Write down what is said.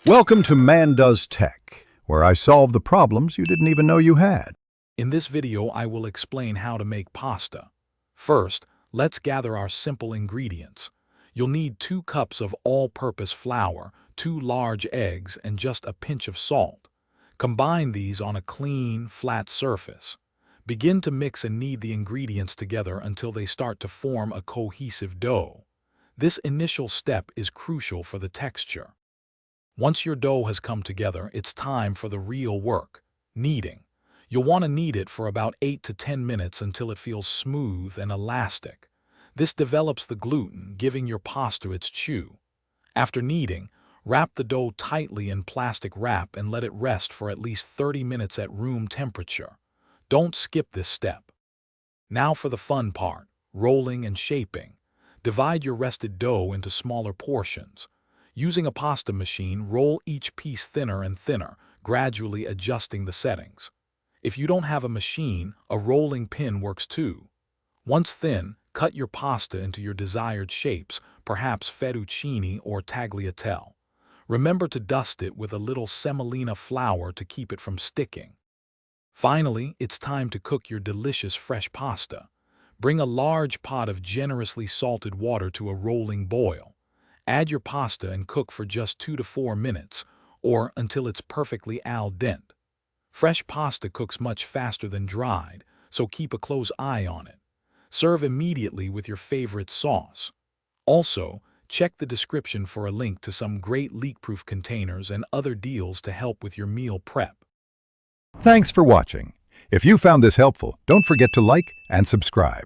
Welcome to Man Does Tech, where I solve the problems you didn't even know you had. In this video, I will explain how to make pasta. First, let's gather our simple ingredients. You'll need 2 cups of all-purpose flour, 2 large eggs, and just a pinch of salt. Combine these on a clean, flat surface. Begin to mix and knead the ingredients together until they start to form a cohesive dough. This initial step is crucial for the texture. Once your dough has come together, it's time for the real work, kneading. You'll want to knead it for about 8 to 10 minutes until it feels smooth and elastic. This develops the gluten, giving your pasta its chew. After kneading, wrap the dough tightly in plastic wrap and let it rest for at least 30 minutes at room temperature. Don't skip this step. Now for the fun part, rolling and shaping. Divide your rested dough into smaller portions. Using a pasta machine, roll each piece thinner and thinner, gradually adjusting the settings. If you don't have a machine, a rolling pin works too. Once thin, cut your pasta into your desired shapes, perhaps fettuccine or tagliatelle. Remember to dust it with a little semolina flour to keep it from sticking. Finally, it's time to cook your delicious fresh pasta. Bring a large pot of generously salted water to a rolling boil. Add your pasta and cook for just 2 to 4 minutes, or until it's perfectly al dente. Fresh pasta cooks much faster than dried, so keep a close eye on it. Serve immediately with your favorite sauce. Also, check the description for a link to some great leak-proof containers and other deals to help with your meal prep. Thanks for watching. If you found this helpful, don't forget to like and subscribe.